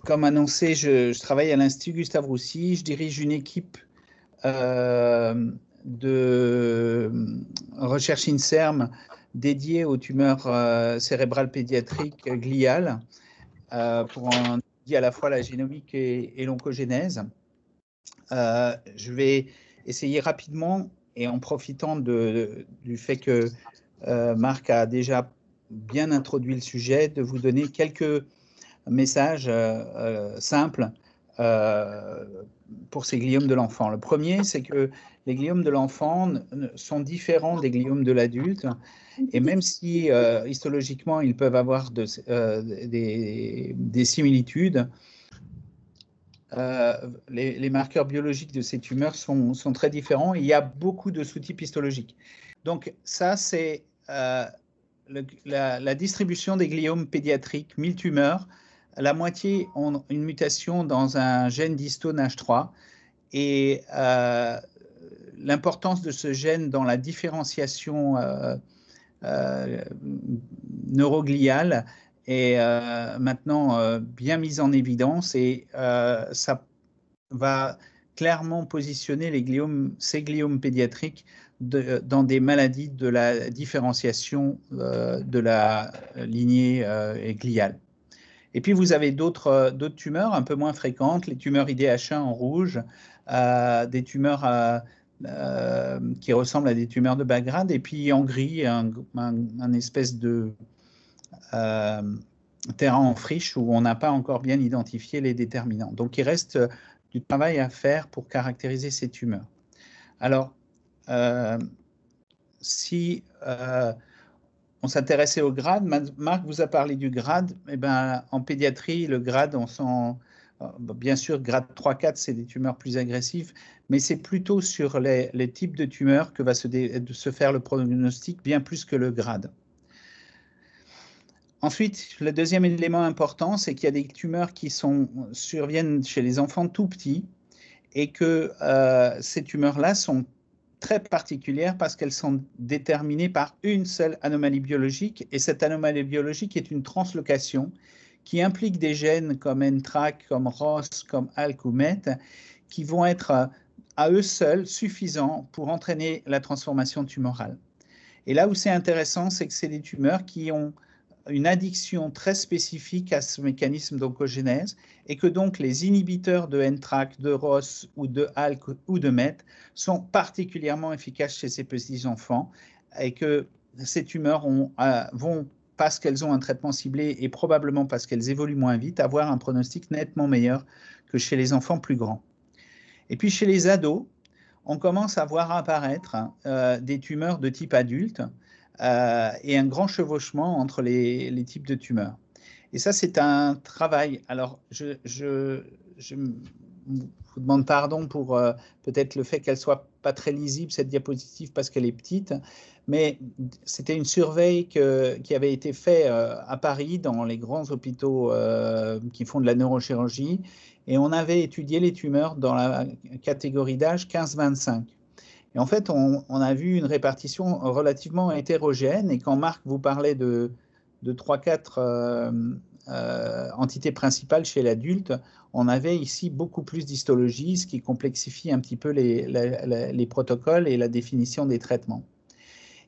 comme annoncé, je travaille à l'Institut Gustave-Roussy. Je dirige une équipe de recherche INSERM dédiée aux tumeurs cérébrales pédiatriques gliales pour en étudier à la fois la génomique et l'oncogénèse. Je vais essayer rapidement, et en profitant du fait que Marc a déjà bien introduit le sujet, de vous donner quelques messages simples pour ces gliomes de l'enfant. Le premier, c'est que les gliomes de l'enfant sont différents des gliomes de l'adulte, et même si histologiquement ils peuvent avoir des similitudes, les marqueurs biologiques de ces tumeurs sont très différents, et il y a beaucoup de sous-types histologiques. Donc ça, c'est la distribution des gliomes pédiatriques, 1000 tumeurs. La moitié ont une mutation dans un gène d'histone H3, et l'importance de ce gène dans la différenciation neurogliale est maintenant bien mise en évidence, et ça va clairement positionner ces gliomes pédiatriques dans des maladies de la différenciation de la lignée gliale. Et puis, vous avez d'autres tumeurs un peu moins fréquentes, les tumeurs IDH1 en rouge, des tumeurs qui ressemblent à des tumeurs de bas grade, et puis en gris, un espèce de terrain en friche où on n'a pas encore bien identifié les déterminants. Donc, il reste du travail à faire pour caractériser ces tumeurs. Alors, si on s'intéressait au grade, Marc vous a parlé du grade. Eh ben, en pédiatrie, le grade, on sent, bien sûr, grade 3-4, c'est des tumeurs plus agressives, mais c'est plutôt sur les types de tumeurs que va se faire le pronostic, bien plus que le grade. Ensuite, le deuxième élément important, c'est qu'il y a des tumeurs qui surviennent chez les enfants tout petits, et que ces tumeurs-là sont très particulières parce qu'elles sont déterminées par une seule anomalie biologique, et cette anomalie biologique est une translocation qui implique des gènes comme NTRK, comme ROS, comme ALK ou MET, qui vont être à eux seuls suffisants pour entraîner la transformation tumorale. Et là où c'est intéressant, c'est que c'est des tumeurs qui ont une addiction très spécifique à ce mécanisme d'oncogénèse, et que donc les inhibiteurs de NTRK, de ROS ou de ALK ou de MET sont particulièrement efficaces chez ces petits enfants, et que ces tumeurs vont, parce qu'elles ont un traitement ciblé et probablement parce qu'elles évoluent moins vite, avoir un pronostic nettement meilleur que chez les enfants plus grands. Et puis chez les ados, on commence à voir apparaître des tumeurs de type adulte, et un grand chevauchement entre les types de tumeurs. Et ça, c'est un travail. Alors, je vous demande pardon pour peut-être le fait qu'elle soit pas très lisible, cette diapositive, parce qu'elle est petite, mais c'était une surveille qui avait été faite à Paris, dans les grands hôpitaux qui font de la neurochirurgie, et on avait étudié les tumeurs dans la catégorie d'âge 15-25. Et en fait, on a vu une répartition relativement hétérogène. Et quand Marc vous parlait de 3-4 entités principales chez l'adulte, on avait ici beaucoup plus d'histologie, ce qui complexifie un petit peu les protocoles et la définition des traitements.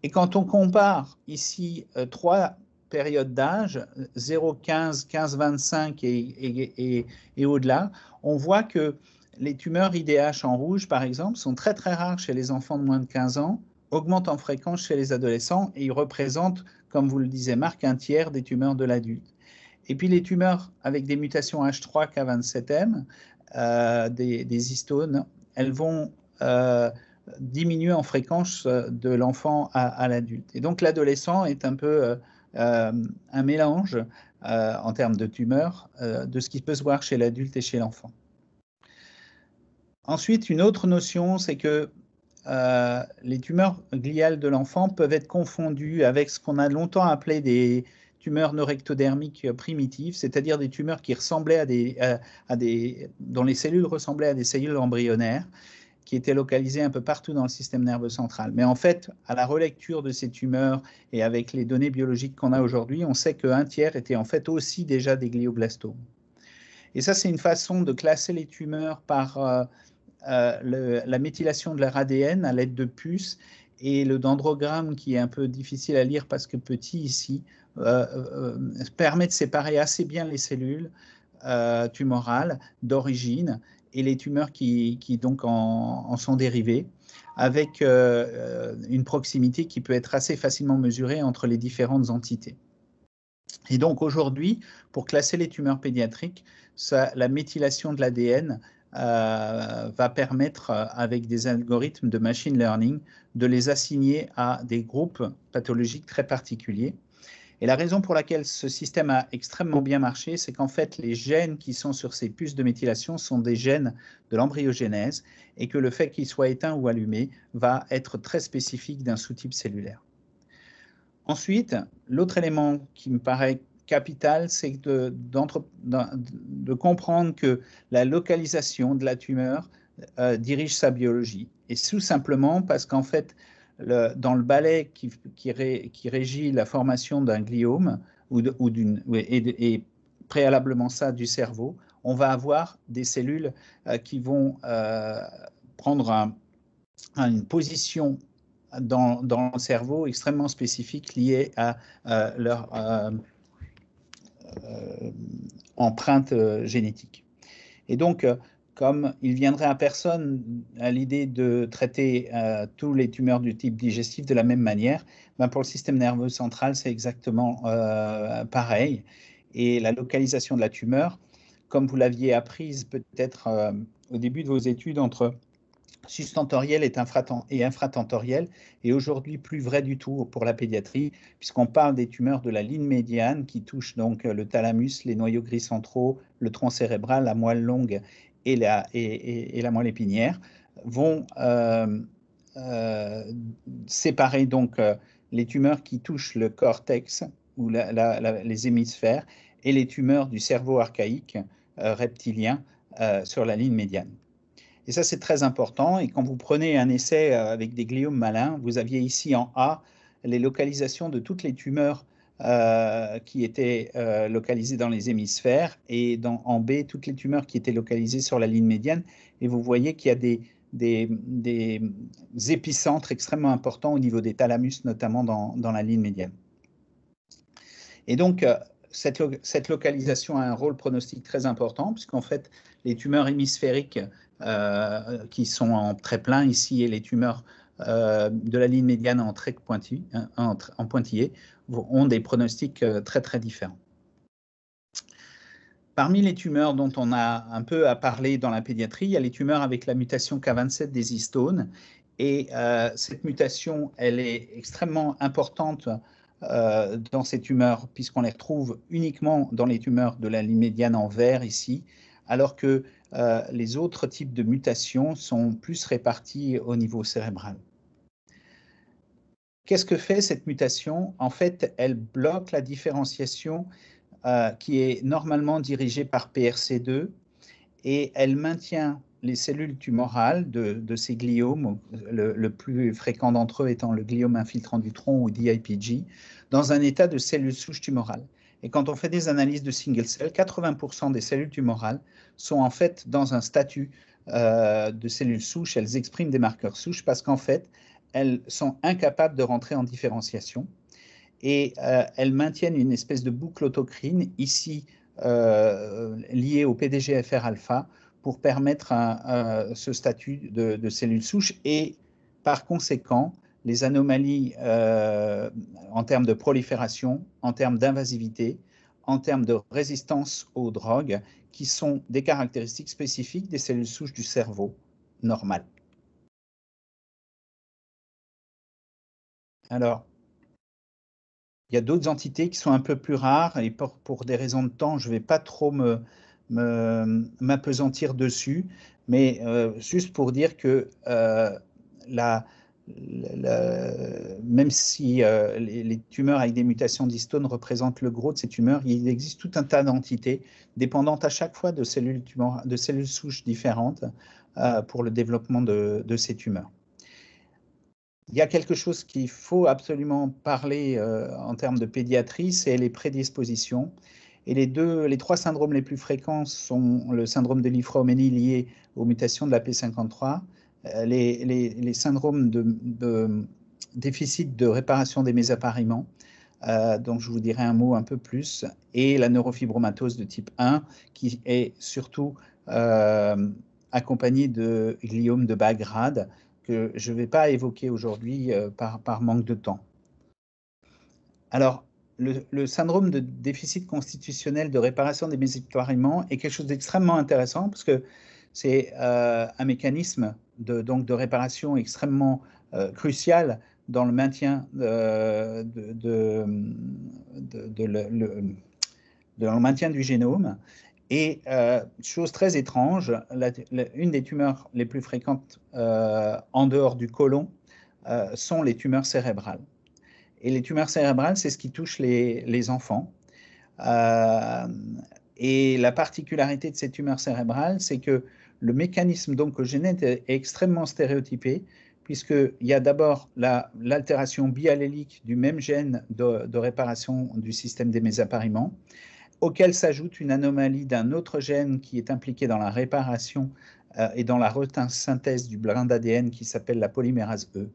Et quand on compare ici 3 périodes d'âge, 0-15, 15-25 et au-delà, on voit que les tumeurs IDH en rouge, par exemple, sont très très rares chez les enfants de moins de 15 ans, augmentent en fréquence chez les adolescents, et ils représentent, comme vous le disiez Marc, un tiers des tumeurs de l'adulte. Et puis les tumeurs avec des mutations H3 K27M, des histones, elles vont diminuer en fréquence de l'enfant à l'adulte. Et donc l'adolescent est un peu un mélange en termes de tumeurs de ce qui peut se voir chez l'adulte et chez l'enfant. Ensuite, une autre notion, c'est que les tumeurs gliales de l'enfant peuvent être confondues avec ce qu'on a longtemps appelé des tumeurs neurectodermiques primitives, c'est-à-dire des tumeurs qui ressemblaient dont les cellules ressemblaient à des cellules embryonnaires, qui étaient localisées un peu partout dans le système nerveux central. Mais en fait, à la relecture de ces tumeurs et avec les données biologiques qu'on a aujourd'hui, on sait qu'un tiers était en fait aussi déjà des glioblastomes. Et ça, c'est une façon de classer les tumeurs par la méthylation de leur ADN à l'aide de puces, et le dendrogramme, qui est un peu difficile à lire parce que petit ici, permet de séparer assez bien les cellules tumorales d'origine et les tumeurs qui donc en sont dérivées, avec une proximité qui peut être assez facilement mesurée entre les différentes entités. Et donc aujourd'hui, pour classer les tumeurs pédiatriques, la méthylation de l'ADN va permettre, avec des algorithmes de machine learning, de les assigner à des groupes pathologiques très particuliers. Et la raison pour laquelle ce système a extrêmement bien marché, c'est qu'en fait, les gènes qui sont sur ces puces de méthylation sont des gènes de l'embryogenèse, et que le fait qu'ils soient éteints ou allumés va être très spécifique d'un sous-type cellulaire. Ensuite, l'autre élément qui me paraît capital, c'est de comprendre que la localisation de la tumeur dirige sa biologie. Et tout simplement parce qu'en fait, dans le balai qui régit la formation d'un gliome et préalablement ça du cerveau, on va avoir des cellules qui vont prendre une position dans le cerveau extrêmement spécifique liée à leur empreinte génétique. Et donc, comme il viendrait à personne à l'idée de traiter tous les tumeurs du type digestif de la même manière, ben pour le système nerveux central, c'est exactement pareil. Et la localisation de la tumeur, comme vous l'aviez apprise peut-être au début de vos études, entre substentoriel et infratentoriel, est aujourd'hui plus vrai du tout pour la pédiatrie, puisqu'on parle des tumeurs de la ligne médiane qui touchent donc le thalamus, les noyaux gris centraux, le tronc cérébral, la moelle longue et la moelle épinière, vont séparer donc les tumeurs qui touchent le cortex ou les hémisphères, et les tumeurs du cerveau archaïque reptilien sur la ligne médiane. Et ça, c'est très important. Et quand vous prenez un essai avec des gliomes malins, vous aviez ici en A les localisations de toutes les tumeurs qui étaient localisées dans les hémisphères, et en B, toutes les tumeurs qui étaient localisées sur la ligne médiane. Et vous voyez qu'il y a des épicentres extrêmement importants au niveau des thalamus, notamment dans la ligne médiane. Et donc, cette localisation a un rôle pronostique très important, puisqu'en fait, les tumeurs hémisphériques qui sont en trait plein ici, et les tumeurs de la ligne médiane en trait en pointillé, ont des pronostics très, très différents. Parmi les tumeurs dont on a un peu à parler dans la pédiatrie, il y a les tumeurs avec la mutation K27 des histones. Et cette mutation, elle est extrêmement importante dans ces tumeurs, puisqu'on les retrouve uniquement dans les tumeurs de la ligne médiane en vert ici, alors que les autres types de mutations sont plus répartis au niveau cérébral. Qu'est-ce que fait cette mutation? En fait, elle bloque la différenciation qui est normalement dirigée par PRC2, et elle maintient les cellules tumorales de ces gliomes, le plus fréquent d'entre eux étant le gliome infiltrant du tronc ou DIPG, dans un état de cellules souches tumorales. Et quand on fait des analyses de single cell, 80% des cellules tumorales sont en fait dans un statut de cellules souches. Elles expriment des marqueurs souches parce qu'en fait, elles sont incapables de rentrer en différenciation, et elles maintiennent une espèce de boucle autocrine ici liée au PDGFR-alpha pour permettre ce statut de cellules souches. Et par conséquent, les anomalies en termes de prolifération, en termes d'invasivité, en termes de résistance aux drogues, qui sont des caractéristiques spécifiques des cellules souches du cerveau normal. Alors, il y a d'autres entités qui sont un peu plus rares, et pour des raisons de temps, je ne vais pas trop m'appesantir dessus, mais juste pour dire que même si les tumeurs avec des mutations d'histones représentent le gros de ces tumeurs, il existe tout un tas d'entités dépendantes à chaque fois de cellules souches différentes pour le développement de ces tumeurs. Il y a quelque chose qu'il faut absolument parler en termes de pédiatrie, c'est les prédispositions. Et les trois syndromes les plus fréquents sont le syndrome de Li-Fraumeni lié aux mutations de la P53, les syndromes de déficit de réparation des mésapariments, dont je vous dirai un mot un peu plus, et la neurofibromatose de type 1, qui est surtout accompagnée de gliome de bas grade, que je ne vais pas évoquer aujourd'hui par manque de temps. Alors, le syndrome de déficit constitutionnel de réparation des mésapariments est quelque chose d'extrêmement intéressant parce que c'est un mécanisme de réparation extrêmement crucial dans le maintien dans le maintien du génome. Et chose très étrange, une des tumeurs les plus fréquentes en dehors du côlon sont les tumeurs cérébrales. Et les tumeurs cérébrales, c'est ce qui touche les enfants. Et la particularité de ces tumeurs cérébrales, c'est que le mécanisme d'oncogénèse est extrêmement stéréotypé, puisqu'il y a d'abord l'altération biallélique du même gène de réparation du système des mésapariments, auquel s'ajoute une anomalie d'un autre gène qui est impliqué dans la réparation et dans la resynthèse du brin d'ADN qui s'appelle la polymérase E.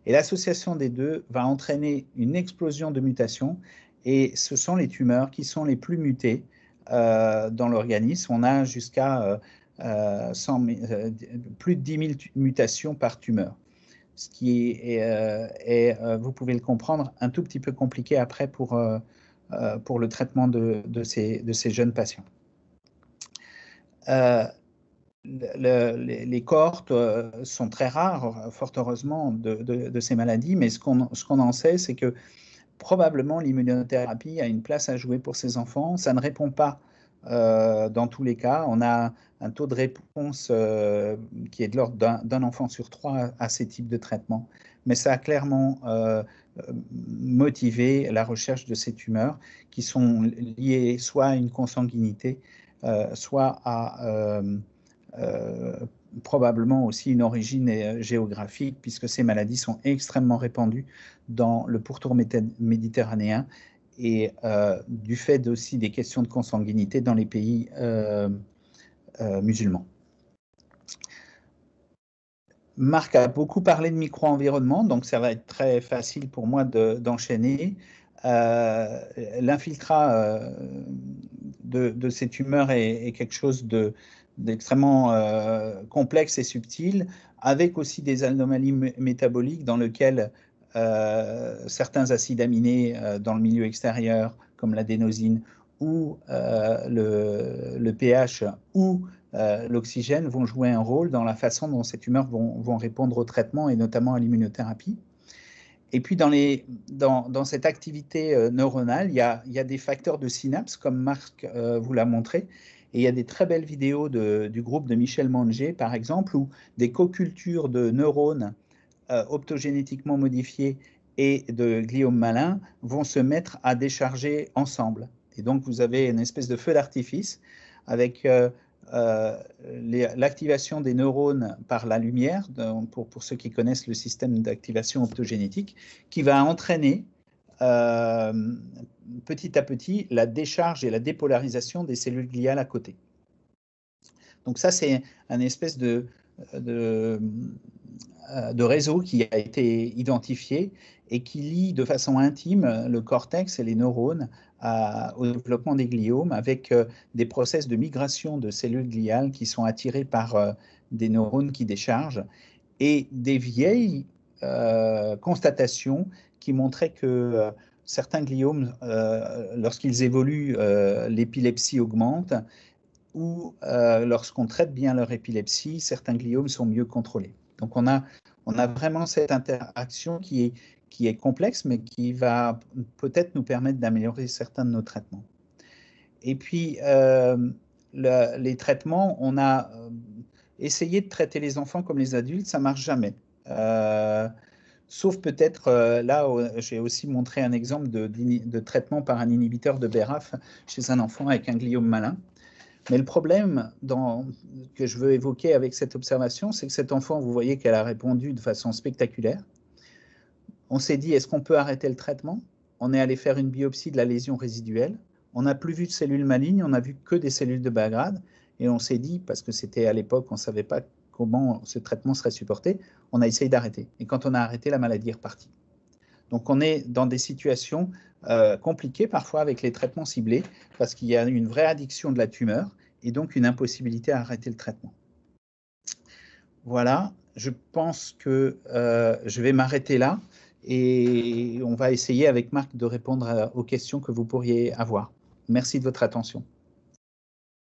Et l'association des deux va entraîner une explosion de mutations, et ce sont les tumeurs qui sont les plus mutées dans l'organisme. On a jusqu'à plus de 10 000 mutations par tumeur, ce qui est vous pouvez le comprendre, un tout petit peu compliqué après pour le traitement de ces jeunes patients. Les cohortes sont très rares, fort heureusement, de ces maladies, mais ce qu'on en sait, c'est que probablement l'immunothérapie a une place à jouer pour ces enfants. Ça ne répond pas dans tous les cas. On a un taux de réponse qui est de l'ordre d'un enfant sur 3 à ces types de traitements, mais ça a clairement motivé la recherche de ces tumeurs qui sont liées soit à une consanguinité, soit à probablement aussi une origine géographique, puisque ces maladies sont extrêmement répandues dans le pourtour méditerranéen et du fait aussi des questions de consanguinité dans les pays musulmans. Marc a beaucoup parlé de micro-environnement, donc ça va être très facile pour moi d'enchaîner. L'infiltrat de ces tumeurs est quelque chose d'extrêmement complexe et subtil, avec aussi des anomalies métaboliques dans lesquelles certains acides aminés dans le milieu extérieur, comme l'adénosine ou le pH ou l'oxygène, vont jouer un rôle dans la façon dont ces tumeurs vont répondre au traitement et notamment à l'immunothérapie. Et puis dans cette activité neuronale, il y a des facteurs de synapse, comme Marc vous l'a montré. Et il y a des très belles vidéos du groupe de Michel Manger, par exemple, où des co-cultures de neurones optogénétiquement modifiés et de gliomes malins vont se mettre à décharger ensemble. Et donc, vous avez une espèce de feu d'artifice avec l'activation des neurones par la lumière, pour ceux qui connaissent le système d'activation optogénétique, qui va entraîner petit à petit la décharge et la dépolarisation des cellules gliales à côté. Donc ça, c'est un espèce de réseau qui a été identifié et qui lie de façon intime le cortex et les neurones au développement des gliomes, avec des process de migration de cellules gliales qui sont attirées par des neurones qui déchargent, et des vieilles constatations qui montraient que certains gliomes, lorsqu'ils évoluent, l'épilepsie augmente, ou lorsqu'on traite bien leur épilepsie, certains gliomes sont mieux contrôlés. Donc on a vraiment cette interaction qui est complexe, mais qui va peut-être nous permettre d'améliorer certains de nos traitements. Et puis, les traitements, on a essayé de traiter les enfants comme les adultes, ça ne marche jamais. Sauf peut-être, là, j'ai aussi montré un exemple de traitement par un inhibiteur de BRAF chez un enfant avec un gliome malin. Mais le problème que je veux évoquer avec cette observation, c'est que cet enfant, vous voyez qu'elle a répondu de façon spectaculaire. On s'est dit, est-ce qu'on peut arrêter le traitement? On est allé faire une biopsie de la lésion résiduelle. On n'a plus vu de cellules malignes, on n'a vu que des cellules de bas grade. Et on s'est dit, parce que c'était à l'époque, on ne savait pas comment ce traitement serait supporté, on a essayé d'arrêter. Et quand on a arrêté, la maladie est repartie. Donc on est dans des situations compliquées parfois avec les traitements ciblés, parce qu'il y a une vraie addiction de la tumeur et donc une impossibilité à arrêter le traitement. Voilà, je pense que je vais m'arrêter là et on va essayer avec Marc de répondre aux questions que vous pourriez avoir. Merci de votre attention.